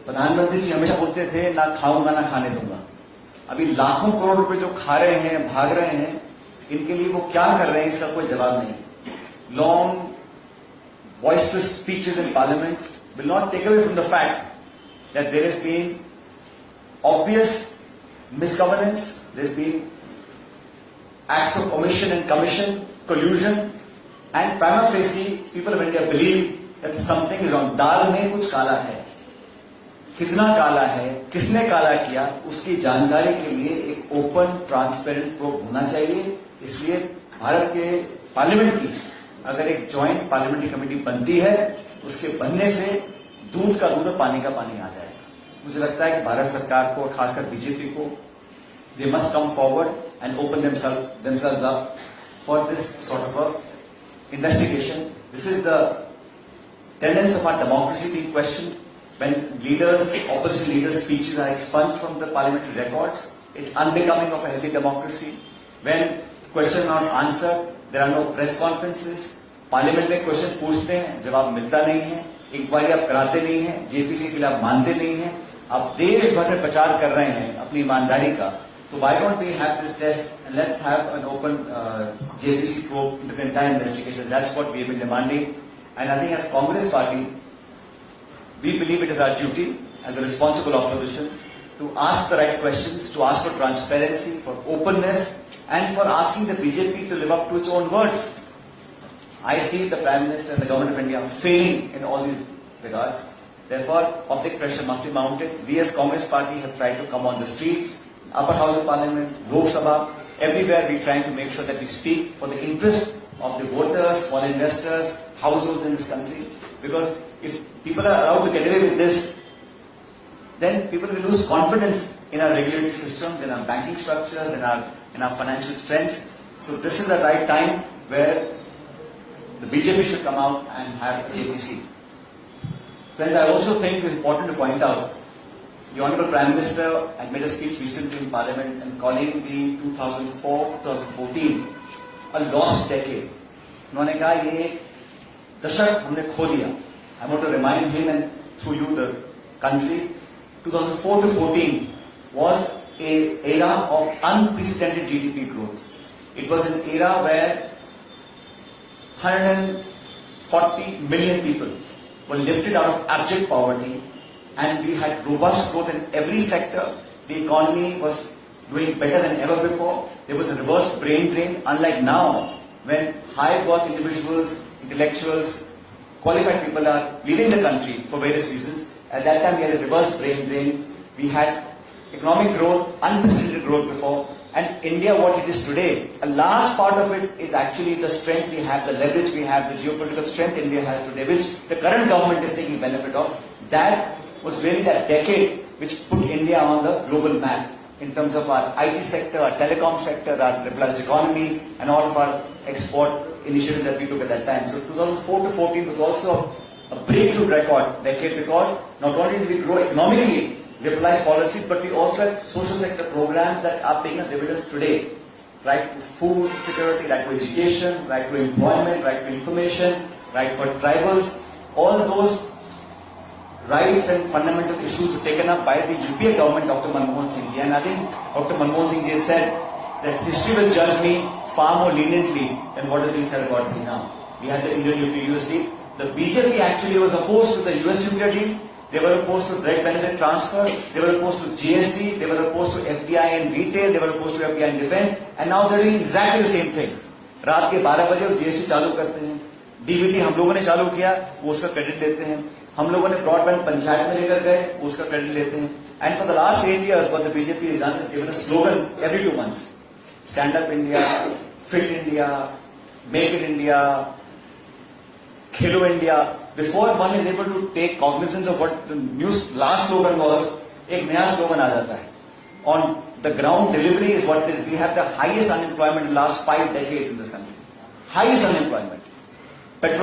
प्रधानमंत्री जी हमेशा बोलते थे ना खाऊंगा ना खाने दूंगा। अभी लाखों करोड़ रुपए जो खा रहे हैं, भाग रहे हैं, इनके लिए वो क्या कर रहे हैं इसका कोई जवाब नहीं। Long boisterous speeches in parliament will not take away from the fact that there has been obvious misgovernance, there's been acts of omission and commission, collusion, and prima facie people of India believe that something is on. दाल में कुछ काला है, कितना काला है, किसने काला किया, उसकी जानकारी के लिए एक ओपन ट्रांसपेरेंट प्रोब होना चाहिए। इसलिए भारत के पार्लियामेंट की अगर एक ज्वाइंट पार्लियामेंट्री कमेटी बनती है, उसके बनने से दूध का दूध और पानी का पानी आ जाएगा। मुझे लगता है कि भारत सरकार को और खासकर बीजेपी को they must come forward and open themselves up for this sort of a investigation. This is the tenets of our democracy being questioned. When leaders, opposition leaders' speeches are expunged from the parliamentary records, it's unbecoming of a healthy democracy. When questions are not answered, there are no press conferences. Parliament में question पूछते हैं, जवाब मिलता नहीं है, inquiry आप कराते नहीं है, जेपीसी के लिए आप मानते नहीं है, आप देश भर में प्रचार कर रहे हैं अपनी ईमानदारी का। तो why don't we have this test and let's have an open JPC probe into the entire investigation? That's what we have been demanding. And I think as Congress party, we believe it is our duty as a responsible opposition to ask the right questions, to ask for transparency, for openness, and for asking the BJP to live up to its own words. I see the Prime Minister and the Government of India failing in all these regards. Therefore, public pressure must be mounted. We as Congress party have tried to come on the streets, upper house of parliament, Lok Sabha, everywhere we're trying to make sure that we speak for the interest of the voters, small investors, households in this country. Because if people are allowed to get away with this, then people will lose confidence in our regulatory systems, in our banking structures, in our financial strengths. So this is the right time where the BJP should come out and have a JPC. Friends, I also think it's important to point out, the Honorable Prime Minister had made a speech recently in Parliament and calling the 2004-2014 a lost decade. उन्होंने कहा ये दशक हमने खो दिया. I want to remind him and through you the country, 2004 to 14 was an era of unprecedented GDP growth. It was an era where 140 million people were lifted out of abject poverty, and we had robust growth in every sector. The economy was doing better than ever before. There was a reverse brain drain, unlike now, when high worth individuals, intellectuals, qualified people are leading the country for various reasons. At that time, we had a reverse brain drain. We had economic growth, unprecedented growth before. And India, what it is today, a large part of it is actually the strength we have, the leverage we have, the geopolitical strength India has today, which the current government is taking benefit of. That was really that decade which put India on the global map in terms of our IT sector, our telecom sector, our liberalized economy, and all of our export initiatives that we took at that time. So 2004 to 14 was also a breakthrough record decade, because not only did we grow economically, liberalized policies, but we also had social sector programs that are paying us dividends today. Right to food security, right to education, right to employment, right to information, right for tribals. All those rights and fundamental issues were taken up by the UPA government, Dr. Manmohan Singh ji. And I think Dr. Manmohan Singh ji has said that history will judge me far more leniently than what is being said about me now. We had the Indian nuclear use deal. The BJP actually was opposed to the US nuclear deal. They were opposed to direct benefit transfer. They were opposed to GST. They were opposed to FDI in retail. They were opposed to FDI in defense. And now they're doing exactly the same thing. रात के 12 बजे वो GST चालू करते हैं. DBT हम लोगों ने चालू किया, वो उसका क्रेडिट लेते हैं. हम लोगों ने ब्रॉडबैंड पंचायत में लेकर गए, वो उसका क्रेडिट लेते हैं. And for the last 8 years, what the BJP has done is given a slogan every 2 months: Stand Up India, Fit India, Make in India, Khelo India. Before one is able to take cognizance of what the new last slogan was, एक नया slogan आ जाता है. On the ground, delivery is what it is. We have the highest unemployment in the last 5 decades in this country. Highest unemployment.